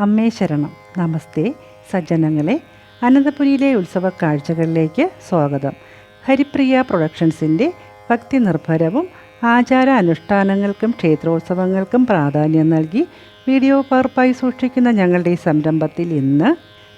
അമ്മേ ശരണം. നമസ്തേ സജ്ജനങ്ങളെ. അനന്തപുരിയിലെ ഉത്സവ കാഴ്ചകളിലേക്ക് സ്വാഗതം. ഹരിപ്രിയ പ്രൊഡക്ഷൻസിൻ്റെ ഭക്തി നിർഭരവും ആചാര അനുഷ്ഠാനങ്ങൾക്കും ക്ഷേത്രോത്സവങ്ങൾക്കും പ്രാധാന്യം നൽകി വീഡിയോ പകർപ്പായി സൂക്ഷിക്കുന്ന ഞങ്ങളുടെ ഈ സംരംഭത്തിൽ ഇന്ന്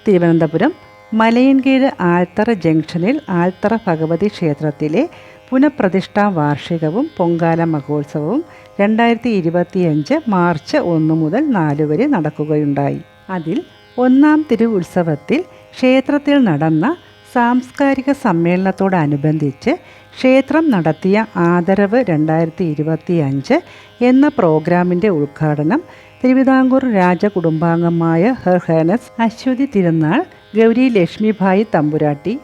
തിരുവനന്തപുരം മലയൻകീഴ് ആൽത്തറ ജംഗ്ഷനിൽ ആൽത്തറ ഭഗവതി ക്ഷേത്രത്തിലെ പുനഃപ്രതിഷ്ഠാ വാർഷികവും പൊങ്കാല മഹോത്സവവും 2025 മാർച്ച് 1 മുതൽ 4 വരെ നടക്കുകയുണ്ടായി. അതിൽ ഒന്നാം തിരുവുത്സവത്തിൽ ക്ഷേത്രത്തിൽ നടന്ന സാംസ്കാരിക സമ്മേളനത്തോടനുബന്ധിച്ച് ക്ഷേത്രം നടത്തിയ ആദരവ് 2025 എന്ന പ്രോഗ്രാമിൻ്റെ ഉദ്ഘാടനം തിരുവിതാംകൂർ രാജകുടുംബാംഗമായ ഹെർ ഹൈനസ് അശ്വതി തിരുനാൾ ഗൗരി ലക്ഷ്മിഭായി തമ്പുരാട്ടി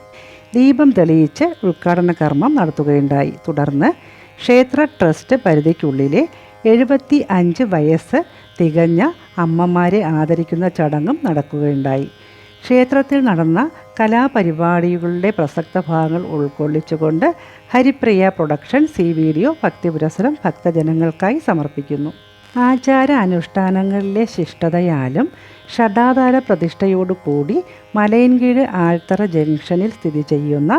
ദീപം തെളിയിച്ച് ഉദ്ഘാടന കർമ്മം നടത്തുകയുണ്ടായി. തുടർന്ന് ക്ഷേത്ര ട്രസ്റ്റ് പരിധിക്കുള്ളിലെ 75 വയസ്സ് തികഞ്ഞ അമ്മമാരെ ആദരിക്കുന്ന ചടങ്ങും നടക്കുകയുണ്ടായി. ക്ഷേത്രത്തിൽ നടന്ന കലാപരിപാടികളുടെ പ്രസക്ത ഭാഗങ്ങൾ ഉൾക്കൊള്ളിച്ചുകൊണ്ട് ഹരിപ്രിയ പ്രൊഡക്ഷൻസ് ഈ വീഡിയോ ഭക്തിപുരസരം ഭക്തജനങ്ങൾക്കായി സമർപ്പിക്കുന്നു. ആചാര അനുഷ്ഠാനങ്ങളിലെ ശിഷ്ടതയാലും ഷഡാധാര പ്രതിഷ്ഠയോടുകൂടി മലയൻകീഴ് ആൽത്തറ ജംഗ്ഷനിൽ സ്ഥിതി ചെയ്യുന്ന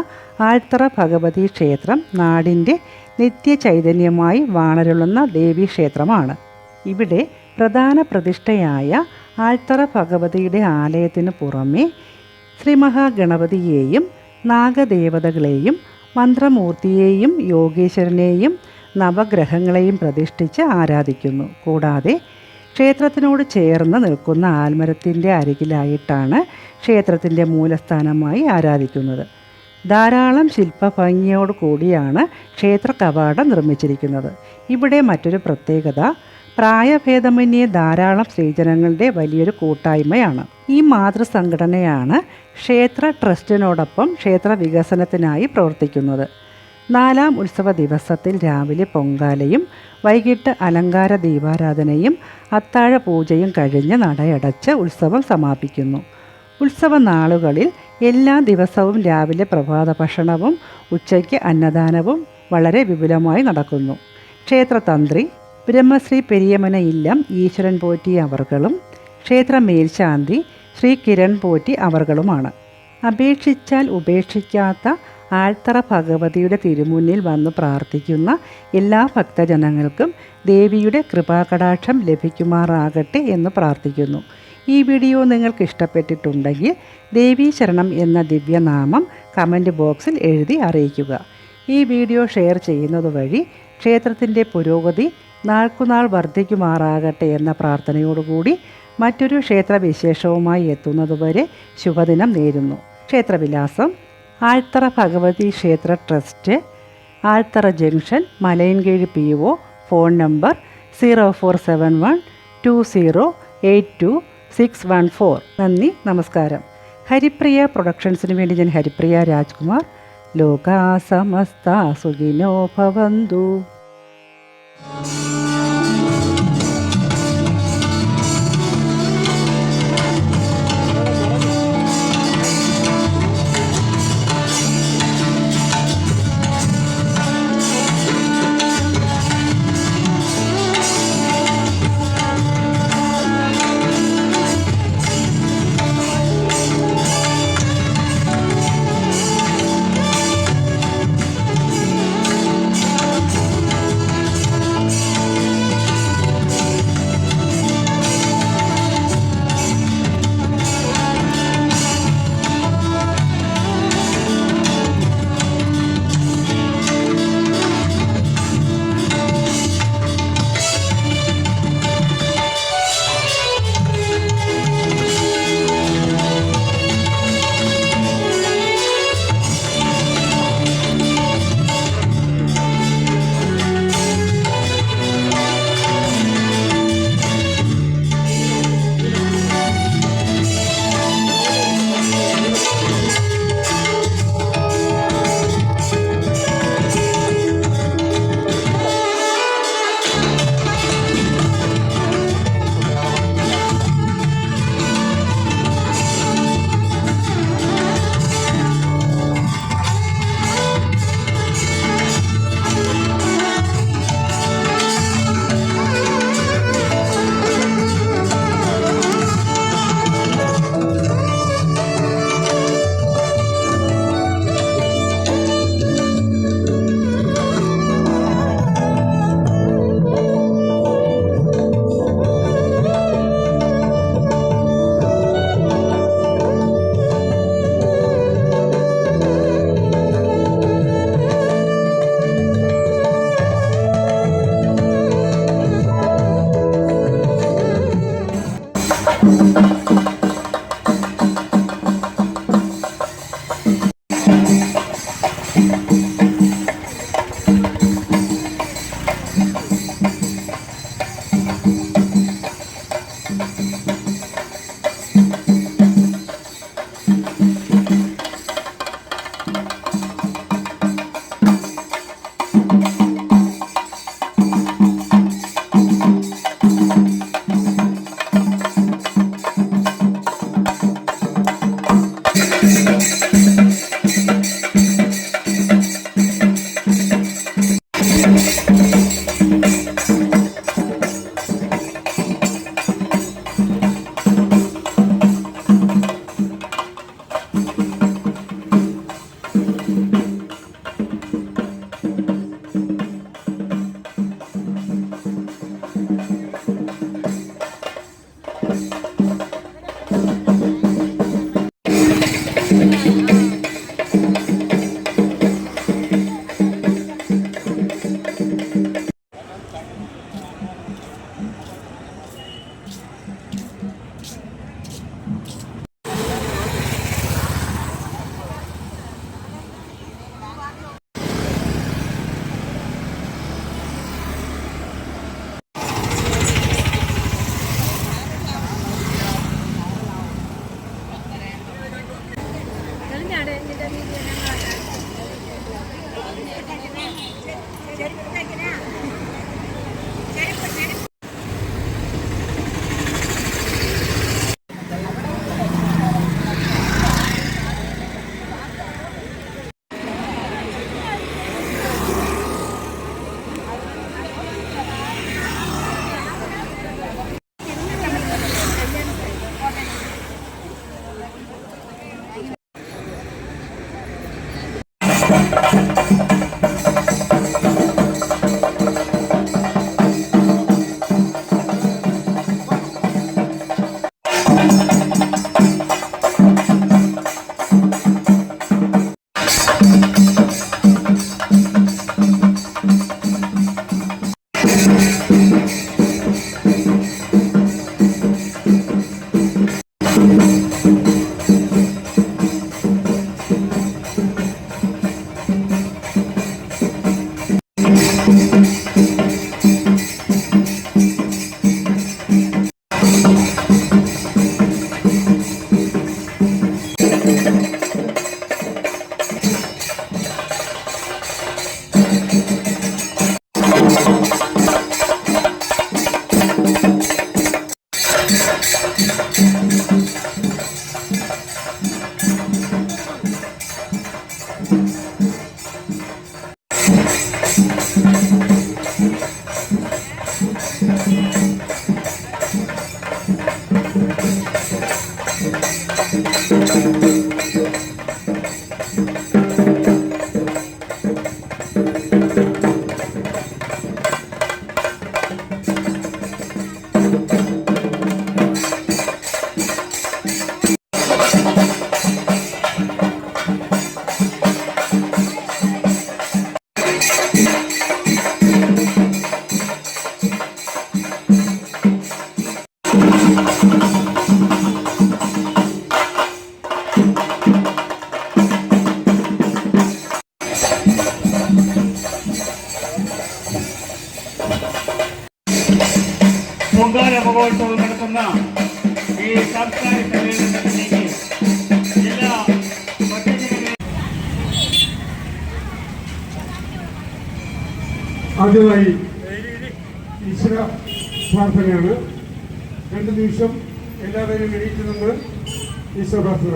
ആൽത്തറ ഭഗവതി ക്ഷേത്രം നാടിൻ്റെ നിത്യചൈതന്യമായി വാണരുളുന്ന ദേവീക്ഷേത്രമാണ്. ഇവിടെ പ്രധാന പ്രതിഷ്ഠയായ ആൽത്തറ ഭഗവതിയുടെ ആലയത്തിന് പുറമെ ശ്രീ മഹാഗണപതിയെയും നാഗദേവതകളെയും മന്ത്രമൂർത്തിയെയും യോഗേശ്വരനെയും നവഗ്രഹങ്ങളെയും പ്രതിഷ്ഠിച്ച് ആരാധിക്കുന്നു. കൂടാതെ ക്ഷേത്രത്തിനോട് ചേർന്ന് നിൽക്കുന്ന ആൽമരത്തിൻ്റെ അരികിലായിട്ടാണ് ക്ഷേത്രത്തിൻ്റെ മൂലസ്ഥാനമായി ആരാധിക്കുന്നത്. ധാരാളം ശില്പഭംഗിയോട് കൂടിയാണ് ക്ഷേത്ര കവാടം നിർമ്മിച്ചിരിക്കുന്നത്. ഇവിടെ മറ്റൊരു പ്രത്യേകത പ്രായഭേദമന്യേ ധാരാളം സ്ത്രീജനങ്ങളുടെ വലിയൊരു കൂട്ടായ്മയാണ്. ഈ മാതൃസംഘടനയാണ് ക്ഷേത്ര ട്രസ്റ്റിനോടൊപ്പം ക്ഷേത്ര വികസനത്തിനായി പ്രവർത്തിക്കുന്നത്. 4ാം ഉത്സവ ദിവസത്തിൽ രാവിലെ പൊങ്കാലയും വൈകിട്ട് അലങ്കാര ദീപാരാധനയും അത്താഴ പൂജയും കഴിഞ്ഞ് നടയടച്ച് ഉത്സവം സമാപിക്കുന്നു. ഉത്സവ നാളുകളിൽ എല്ലാ ദിവസവും രാവിലെ പ്രഭാത ഭക്ഷണവും ഉച്ചയ്ക്ക് അന്നദാനവും വളരെ വിപുലമായി നടക്കുന്നു. ക്ഷേത്രതന്ത്രി ബ്രഹ്മശ്രീ പെരിയമന ഇല്ലം ഈശ്വരൻ പോറ്റി അവർകളും ക്ഷേത്ര മേൽശാന്തി ശ്രീ കിരൺ പോറ്റി അവർകളുമാണ്. അപേക്ഷിച്ചാൽ ഉപേക്ഷിക്കാത്ത ആൽത്തറ ഭഗവതിയുടെ തിരുമുന്നിൽ വന്ന് പ്രാർത്ഥിക്കുന്ന എല്ലാ ഭക്തജനങ്ങൾക്കും ദേവിയുടെ കൃപാകടാക്ഷം ലഭിക്കുമാറാകട്ടെ എന്ന് പ്രാർത്ഥിക്കുന്നു. ഈ വീഡിയോ നിങ്ങൾക്ക് ഇഷ്ടപ്പെട്ടിട്ടുണ്ടെങ്കിൽ ദേവീ ശരണം എന്ന ദിവ്യനാമം കമൻറ്റ് ബോക്സിൽ എഴുതി അറിയിക്കുക. ഈ വീഡിയോ ഷെയർ ചെയ്യുന്നതുവഴി ക്ഷേത്രത്തിൻ്റെ പുരോഗതി നാൾക്കുനാൾ വർദ്ധിക്കുമാറാകട്ടെ എന്ന പ്രാർത്ഥനയോടുകൂടി മറ്റൊരു ക്ഷേത്രവിശേഷവുമായി എത്തുന്നതുവരെ ശുഭദിനം നേരുന്നു. ക്ഷേത്രവിലാസം: ആൽത്തറ ഭഗവതി ക്ഷേത്ര trust, Althara junction, Malayinkeezh PO. Phone number 04712082 നന്ദി, നമസ്കാരം. ഹരിപ്രിയ പ്രൊഡക്ഷൻസിന് വേണ്ടി ഞാൻ ഹരിപ്രിയ രാജ്കുമാർ. ലോകാ സമസ്ത സുഖിനോ ഭവന്തു. പൊങ്കാല മഹോത്സവം നടത്തുന്ന ഈ സാംസ്കാരിക സമ്മേളനത്തിലേക്ക് എല്ലാ ആദ്യമായി ഈശ്വര പ്രാർത്ഥനയാണ്. 2 നിമിഷം എല്ലാവരും എണീറ്റ് നിന്ന് ഈശ്വര പ്രാർത്ഥന.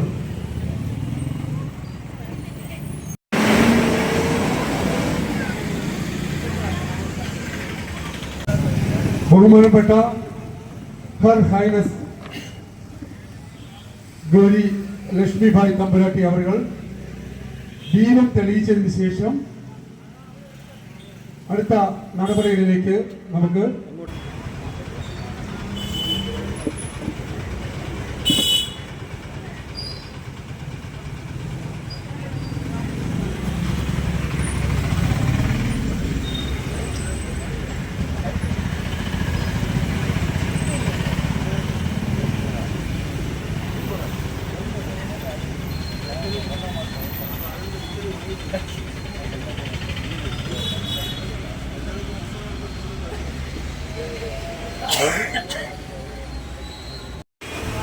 ബഹുമാനപ്പെട്ട ഹർ ഹൈനസ് ഗൗരി ലക്ഷ്മിഭായ് തമ്പുരാട്ടി അവർ ദീപം തെളിയിച്ചതിന് ശേഷം അടുത്ത നടപടികളിലേക്ക് നമുക്ക്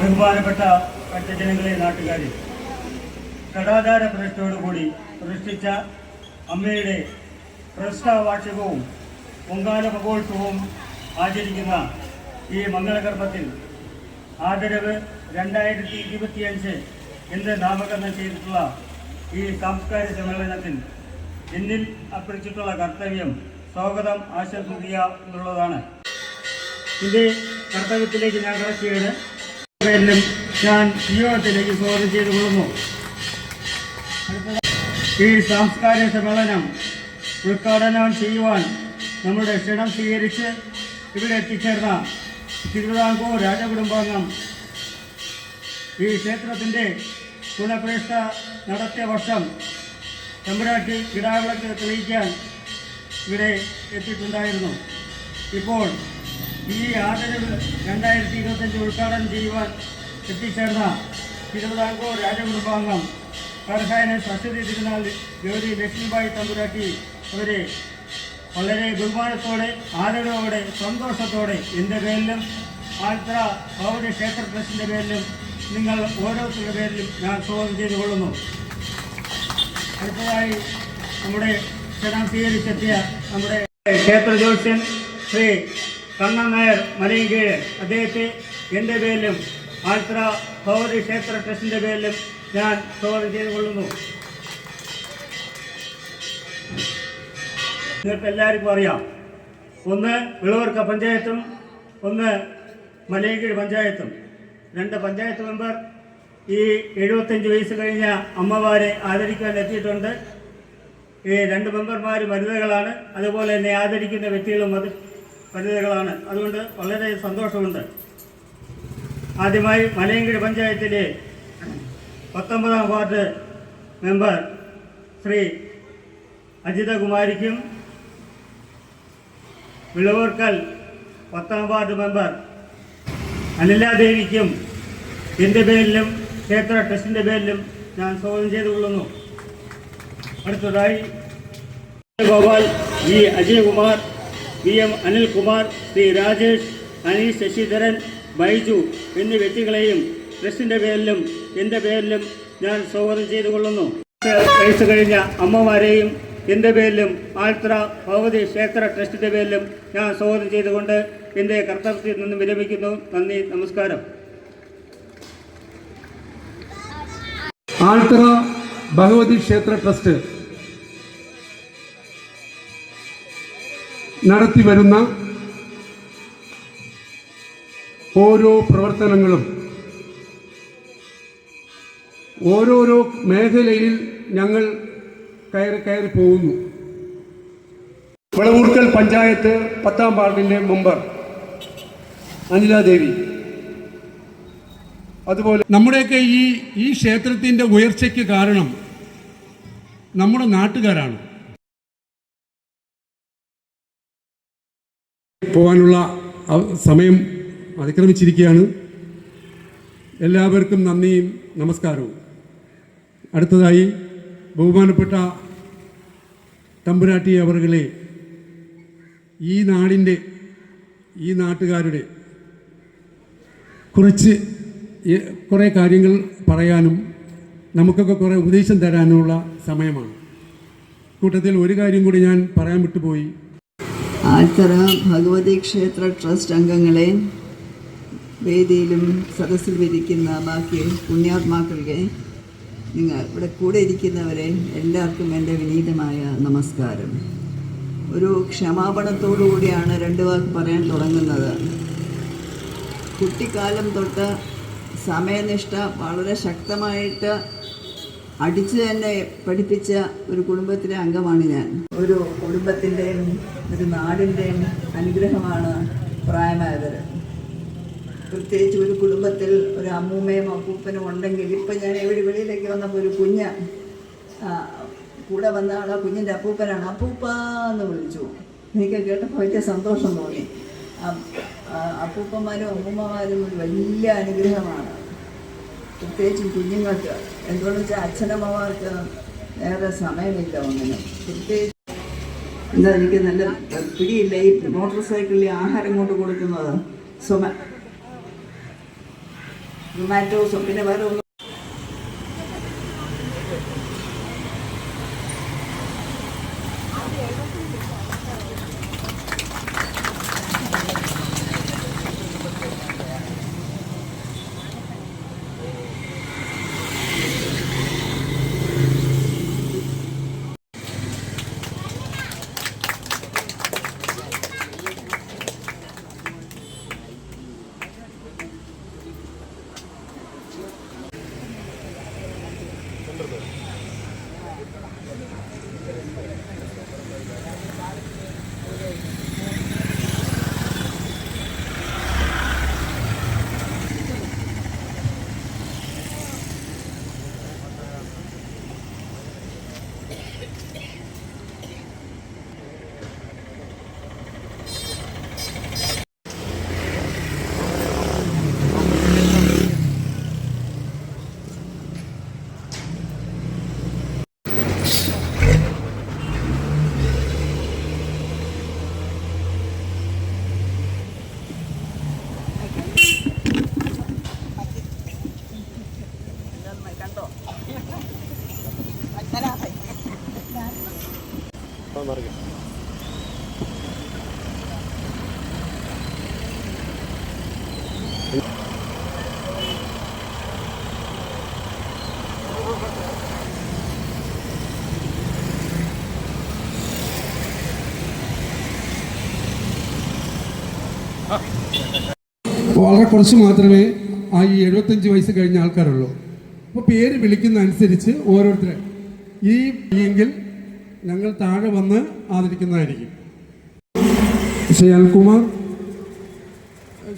ബഹുമാനപ്പെട്ട ഭക്തജനങ്ങളെ, നാട്ടുകാരെ, കടാചാര പ്രതിഷ്ഠയോടുകൂടി പ്രതിഷ്ഠിച്ച അമ്മയുടെ പ്രതിഷ്ഠാവാർഷികവും പൊങ്കാല മഹോത്സവവും ആചരിക്കുന്ന ഈ മംഗളകർമ്മത്തിൽ ആദരവ് 2025 എന്ന് നാമകരണം ചെയ്തിട്ടുള്ള ഈ സാംസ്കാരിക സമ്മേളനത്തിൽ എന്നിൽ അർപ്പിച്ചിട്ടുള്ള കർത്തവ്യം സ്വാഗതം ആശംസിക്കുക എന്നുള്ളതാണ്. ഇതിൻ്റെ കർത്തവ്യത്തിലേക്ക് ഞാൻ കടക്കുകയാണ്. പേരിലും ഞാൻ ജീവിതത്തിലേക്ക് സ്വാഗതം ചെയ്തുകൊള്ളുന്നു. ഈ സാംസ്കാരിക സമ്മേളനം ഉദ്ഘാടനം ചെയ്യുവാൻ നമ്മുടെ ക്ഷണം സ്വീകരിച്ച് ഇവിടെ എത്തിച്ചേർന്ന തിരുവിതാംകൂർ രാജകുടുംബാംഗം ഈ ക്ഷേത്രത്തിൻ്റെ പുനഃപ്രതിഷ്ഠ നടത്തിയ വർഷം തമ്പുരാട്ടി കിടാവിളക്ക് തെളിയിക്കാൻ ഇവിടെ എത്തിയിട്ടുണ്ടായിരുന്നു. ഇപ്പോൾ ഈ ആദരവ് 2025 ഉദ്ഘാടനം ചെയ്യുവാൻ എത്തിച്ചേർന്ന തിരുവിതാംകൂർ രാജകുടുംബാംഗം ഹർഹൈന സരസ്വതി തിരുനാൾ ഗൗരി ലക്ഷ്മിഭായ് തമ്പുരാട്ടി അവരെ വളരെ ബഹുമാനത്തോടെ, ആദരവോടെ, സന്തോഷത്തോടെ എൻ്റെ പേരിലും ആൽത്ര ഭഗവതി ക്ഷേത്ര ട്രസ്റ്റിൻ്റെ പേരിലും നിങ്ങൾ ഓരോരുത്തരുടെ പേരിലും ഞാൻ സ്വാഗതം ചെയ്തുകൊള്ളുന്നു. അടുത്തതായി നമ്മുടെ ക്ഷണം സ്വീകരിച്ചെത്തിയ നമ്മുടെ ക്ഷേത്ര ജ്യോത്സ്യൻ ശ്രീ കണ്ണൻ നായർ മലയങ്കീഴ്, അദ്ദേഹത്തെ എൻ്റെ പേരിലും ആൽത്ര ഭഗവതി ക്ഷേത്ര ട്രസ്റ്റിൻ്റെ പേരിലും ഞാൻ സ്വാഗതം ചെയ്തുകൊള്ളുന്നു. നിങ്ങൾക്ക് എല്ലാവർക്കും അറിയാം, ഒന്ന് വിളവർക്ക പഞ്ചായത്തും ഒന്ന് മലയങ്കീഴ് പഞ്ചായത്തും. 2 പഞ്ചായത്ത് മെമ്പർ ഈ 75 വയസ്സ് കഴിഞ്ഞ അമ്മമാരെ ആദരിക്കാൻ എത്തിയിട്ടുണ്ട്. ഈ 2 മെമ്പർമാർ വനിതകളാണ്. അതുപോലെ എന്നെ ആദരിക്കുന്ന വ്യക്തികളും വനിതകളാണ്. അതുകൊണ്ട് വളരെ സന്തോഷമുണ്ട്. ആദ്യമായി മലയങ്കീട് പഞ്ചായത്തിലെ 19ാം വാർഡ് മെമ്പർ ശ്രീ അജിതകുമാരിക്കും വിളവൂർക്കൽ 10ാം വാർഡ് മെമ്പർ അനിലാദേവിക്കും എൻ്റെ പേരിലും ക്ഷേത്ര ട്രസ്റ്റിൻ്റെ പേരിലും ഞാൻ സ്വാഗതം ചെയ്തുകൊള്ളുന്നു. അടുത്തതായി Gopal, V Ajayakumar, V M Anilkumar, Shri Rajesh, Aneesh Sasidharan, Baiju എന്നീ വ്യക്തികളെയും ട്രസ്റ്റിൻ്റെ പേരിലും എൻ്റെ പേരിലും ഞാൻ സ്വാഗതം ചെയ്തുകൊള്ളുന്നു. വയസ്സ് കഴിഞ്ഞ അമ്മമാരെയും എൻ്റെ പേരിലും ആൽത്ര ഭഗവതി ക്ഷേത്ര ട്രസ്റ്റിൻ്റെ പേരിലും ഞാൻ സ്വാഗതം ചെയ്തുകൊണ്ട് എൻ്റെ കർത്തവ്യത്തിൽ നിന്നും വിരമിക്കുന്നു. നന്ദി, നമസ്കാരം. ആൽത്തറ ഭഗവതി ക്ഷേത്ര ട്രസ്റ്റ് നടത്തി വരുന്ന ഓരോ പ്രവർത്തനങ്ങളും ഓരോരോ മേഖലയിൽ ഞങ്ങൾ കയറി പോകുന്നു. വിളവൂർക്കൽ പഞ്ചായത്ത് 10ാം വാർഡിൻ്റെ മെമ്പർ അനിലാദേവി, അതുപോലെ നമ്മുടെയൊക്കെ ഈ ക്ഷേത്രത്തിൻ്റെ ഉയർച്ചയ്ക്ക് കാരണം നമ്മുടെ നാട്ടുകാരാണ്. പോകാനുള്ള സമയം അതിക്രമിച്ചിരിക്കുകയാണ്. എല്ലാവർക്കും നന്ദിയും നമസ്കാരവും. അടുത്തതായി ബഹുമാനപ്പെട്ട തമ്പുരാട്ടി അവറുകളെ ഈ നാട്ടുകാരുടെ കുറിച്ച് കുറേ കാര്യങ്ങൾ പറയാനും നമുക്കൊക്കെ കുറേ ഉപദേശം തരാനുമുള്ള സമയമാണ്. കൂട്ടത്തിൽ ഒരു കാര്യം കൂടി ഞാൻ പറയാൻ വിട്ടുപോയി. ആൽത്തറ ഭഗവതി ക്ഷേത്ര ട്രസ്റ്റ് അംഗങ്ങളെ, വേദിയിലും സദസ്സിൽ ഇരിക്കുന്ന ബാക്കി പുണ്യാത്മാക്കൾക്ക്, നിങ്ങൾ ഇവിടെ കൂടെ ഇരിക്കുന്നവരെ എല്ലാവർക്കും എൻ്റെ വിനീതമായ നമസ്കാരം. ഒരു ക്ഷമാപണത്തോടു കൂടിയാണ് 2 വാക്ക് പറയാൻ തുടങ്ങുന്നത്. കുട്ടിക്കാലം തൊട്ട് സമയനിഷ്ഠ വളരെ ശക്തമായിട്ട് അടിച്ചു തന്നെ പഠിപ്പിച്ച ഒരു കുടുംബത്തിലെ അംഗമാണ് ഞാൻ. ഒരു കുടുംബത്തിൻ്റെയും ഒരു നാടിൻ്റെയും അനുഗ്രഹമാണ് പ്രായമായവർ. പ്രത്യേകിച്ച് ഒരു കുടുംബത്തിൽ ഒരു അമ്മൂമ്മയും അപ്പൂപ്പനും ഉണ്ടെങ്കിൽ, ഇപ്പം ഞാൻ വെളിയിലേക്ക് വന്നപ്പോൾ ഒരു കുഞ്ഞ് കൂടെ വന്ന ആൾ ആ കുഞ്ഞിൻ്റെ അപ്പൂപ്പനാണ്. അപ്പൂപ്പ എന്ന് വിളിച്ചു. എനിക്ക് കേട്ടപ്പോൾ വലിയ സന്തോഷം തോന്നി. അപ്പൂപ്പന്മാരും അമ്മൂമ്മമാരും ഒരു വലിയ അനുഗ്രഹമാണ്, പ്രത്യേകിച്ചും കുഞ്ഞുങ്ങൾക്ക്. എന്തുകൊണ്ടെന്ന് വെച്ചാൽ അച്ഛനമ്മമാർക്ക് വേറെ സമയമില്ല ഒന്നിനും. പ്രത്യേകിച്ച് എന്താ, എനിക്ക് നല്ല പിടിയില്ല ഈ മോട്ടോർ സൈക്കിളിൽ ആഹാരം കൊണ്ട് കൊടുക്കുന്നത്. സൊമാറ്റോസും പിന്നെ വേറെ ഒന്നും. വളരെ കുറച്ച് മാത്രമേ ആ ഈ 75 വയസ്സ് കഴിഞ്ഞ ആൾക്കാരുള്ളൂ. അപ്പോൾ പേര് വിളിക്കുന്ന അനുസരിച്ച് ഓരോരുത്തരെ ഈ എങ്കിൽ ഞങ്ങൾ താഴെ വന്ന് ആദരിക്കുന്നതായിരിക്കും. ശ്രീ അൽകുമാർ,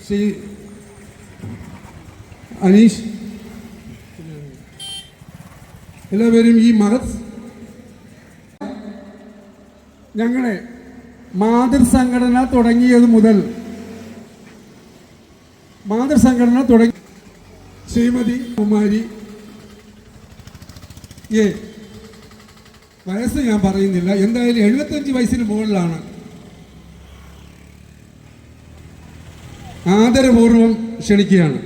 ശ്രീ അനീഷ്, എല്ലാവരും ഈ മഹത് ഞങ്ങളെ മാതൃസംഘടന തുടങ്ങിയത് മുതൽ ശ്രീമതി കുമാരി വയസ്സ് ഞാൻ പറയുന്നില്ല, എന്തായാലും 75 വയസ്സിന് മുകളിലാണ്. ആദരപൂർവം ക്ഷണിക്കുകയാണ്.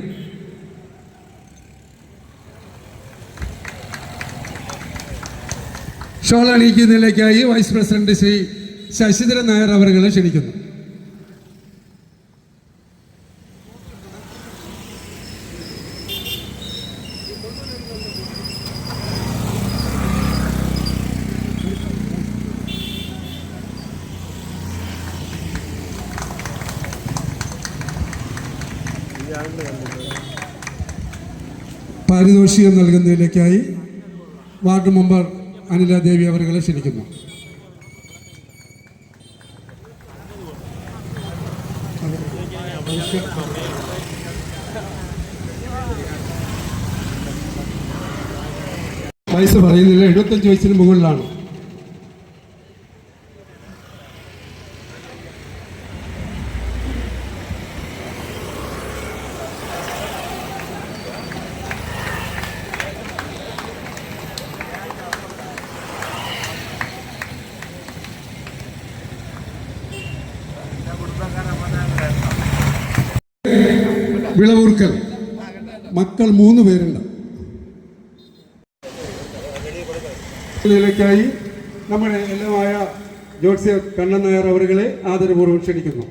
ഷോൾ അണിയിക്കുന്നതിലേക്കായി വൈസ് പ്രസിഡന്റ് ശ്രീ ശശിധരൻ നായർ അവരെ ക്ഷണിക്കുന്നു. പാരിതോഷികം നൽകുന്നതിലേക്കായി വാർഡ് മെമ്പർ അനില ദേവി അവരെ ക്ഷണിക്കുന്നു. വയസ്സ് പറയുന്നില്ല, 75 വയസ്സിന് മുകളിലാണ്. വിളവൂർക്കൽ മക്കൾ 3 പേരുണ്ട്. ഇതിലേക്കായി നമ്മുടെ എല്ലാമായ ജോത്സ്യ കണ്ണൻ നായർ അവരെ ആദരപൂർവ്വം ക്ഷണിക്കുന്നു.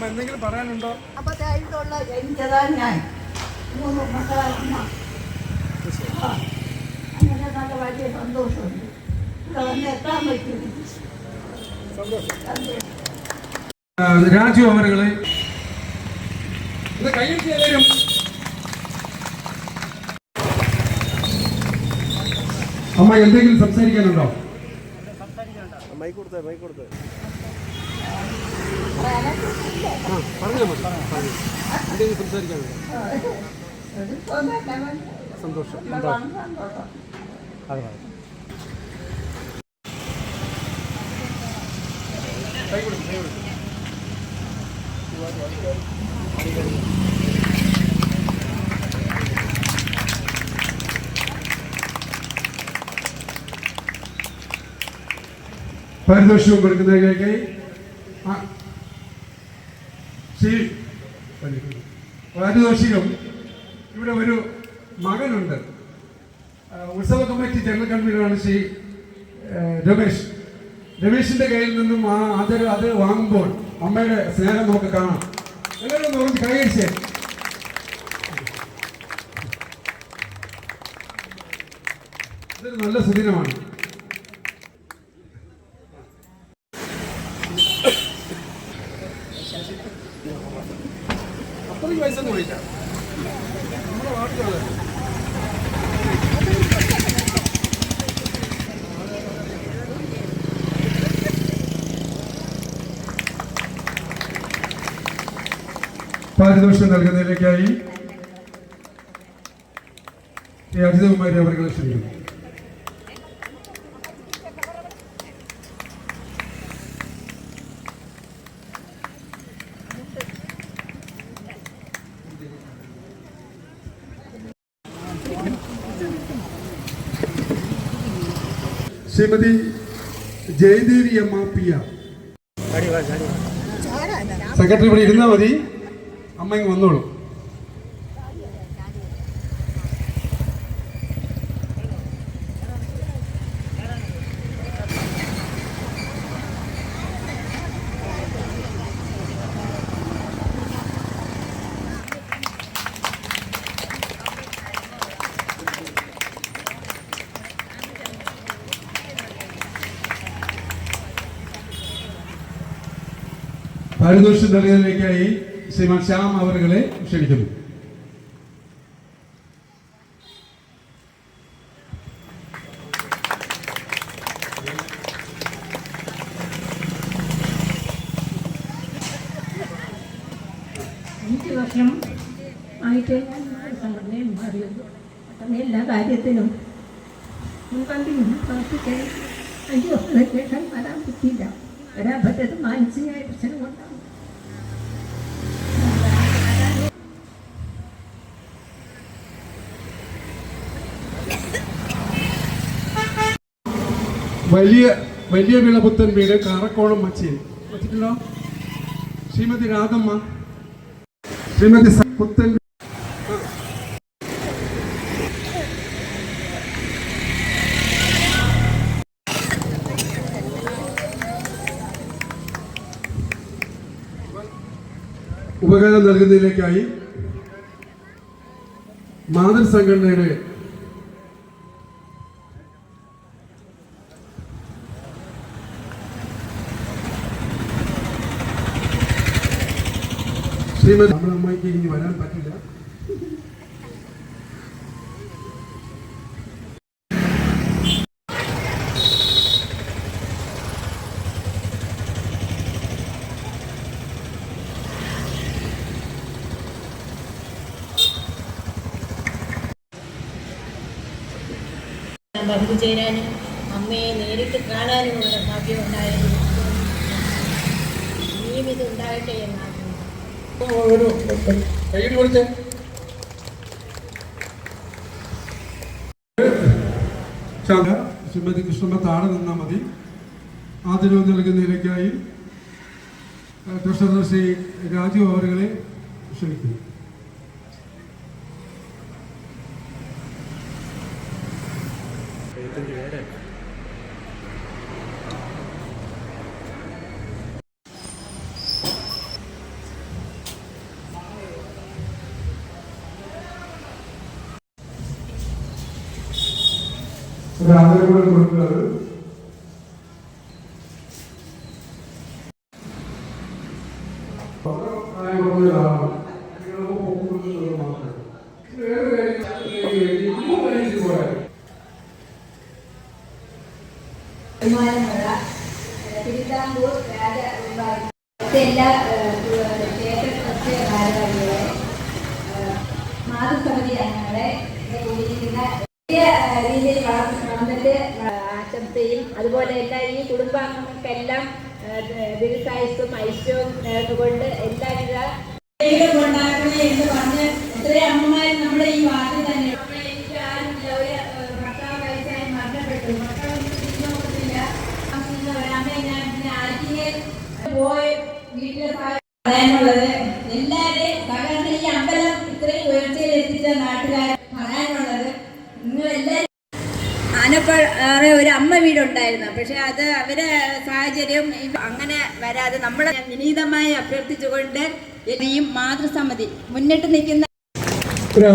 എന്തെങ്കിലും പറയാനുണ്ടോ? ഞാൻ 3 മക്കളാണ്. അങ്ങനെ നല്ല വലിയ സന്തോഷമുണ്ട്. എത്താൻ പറ്റും. രാജു അവരെ കയ്യിൽ ചേരും. അമ്മ എന്തെങ്കിലും സംസാരിക്കാനുണ്ടോ? എന്തെങ്കിലും സംസാരിക്കാനുണ്ടോ? സന്തോഷം. പാരിതോഷികം കൊടുക്കുന്നതിലേക്കായി പാരിതോഷികം ഇവിടെ ഒരു മകനുണ്ട്. ഉത്സവ കമ്മിറ്റി ജനറൽ കൺവീനറാണ് ശ്രീ രമേശിന്റെ കയ്യിൽ നിന്നും അത് വാങ്ങുമ്പോൾ അമ്മയുടെ സ്നേഹം നമുക്ക് കാണാം. എല്ലാവരും നോക്കി കൈയടിച്ചേ. ഇതൊരു നല്ല സുദിനമാണ്. അത്രയും വയസ്സൊന്നും പോയില്ല നമ്മുടെ വാർത്തകൾ. പാരിതോഷികം നൽകുന്നതിലേക്കായി അജിതകുമാരി അവരെ ക്ഷണിക്കുന്നു. ശ്രീമതി ജയദേവി അമ്മ പിയ സെക്രട്ടറി ഇവിടെ ഇരുന്നാൽ മതി. അമ്മ ഇങ്ങ് വന്നോളൂ. പാരിതോഷികം നൽകുന്നതിലേക്കായി ശ്രീമാൻ ശ്യാം അവരെ ക്ഷണിക്കുന്നു. വർഷം ആയിട്ട് ഞാൻ സംഘടനയെ മാറിയുള്ളൂ. അപ്പം എല്ലാ കാര്യത്തിനും മുൻപന്തി പ്രവർത്തിക്കാൻ 5 വർഷത്തിന് ശേഷം വരാൻ പറ്റിയില്ല. ഒരബദ്ധത്തിൽ മാനസികമായ പ്രശ്നം കൊണ്ടാണ്. വലിയ വിളപുത്തൻ വീട് കാറക്കോളം മച്ചിയിൽ വെച്ചിട്ടുണ്ടോ? ശ്രീമതി രാധമ്മ, ശ്രീമതി പുത്തൻ ഉപകാരം നൽകുന്നതിലേക്കായി മാതൃസംഘടനയുടെ ശ്രീമതി നമ്മുടെ അമ്മയ്ക്ക് ഇനി വരാൻ പറ്റില്ല. പങ്കുചേരാനും അമ്മയെ നേരിട്ട് കാണാനുമുള്ള ഭാഗ്യമുണ്ടായിരുന്നു. ഇനിയും ഇത് ഉണ്ടാകട്ടെ എന്നാണ്. ശ്രീമതി കൃഷ്ണമ്മ താഴെ നിന്നാൽ മതി. ആദരവ് നൽകുന്നതിലേക്കായി ട്രഷറർ ശ്രീ രാജു അവരുകളെ ക്ഷണിക്കുന്നു. ആദരവുകൾ കൊടുക്കുന്നത് ബഹുമാനമുള്ള തിരുവിതാംകൂർ എല്ലാ ക്ഷേത്ര ട്രസ്റ്റ് ഭാരവാഹികളെ, മാതൃസമിതി അംഗങ്ങളെ, കൂടിയിരിക്കുന്ന രീതിയിൽ വളർന്നിട്ട് ആശംസയും അതുപോലെ എല്ലാ ഈ കുടുംബാംഗങ്ങൾക്കെല്ലാം ദീർഘായുസ്സും ഐശ്വര്യവും നേർന്നുകൊണ്ട് എല്ലാവിധ കൊണ്ടാക്കണേ എന്ന് പറഞ്ഞ് ഇത്രയും അമ്മമാർ നമ്മുടെ ഈ വാർഡിൽ തന്നെ. എനിക്ക് ആരുമില്ല, ഒരു ഭർത്താവ് വയസ്സായി മരണപ്പെട്ടു. മക്കളൊന്നും അമ്മ ഞാൻ ആറ്റിങ്ങെ പോയി വീട്ടിലെ പറയാനുള്ളത് എല്ലാവരെയും സഹകരണ ഈ അമ്പലം ഇത്രയും ഉയർച്ചയിൽ എത്തിച്ച നാട്ടുകാർ പറയാനുള്ളത് നിങ്ങളെല്ലാവരും. ആനപ്പാറ ഒരു അമ്മ വീടുണ്ടായിരുന്നു, പക്ഷെ അത് അവരെ സാഹചര്യം അങ്ങനെ വരാതെ നമ്മൾ വിനീതമായി അഭ്യർത്ഥിച്ചുകൊണ്ട് ഈ മാതൃസമിതി മുന്നിട്ട് നിൽക്കുന്ന ഒരു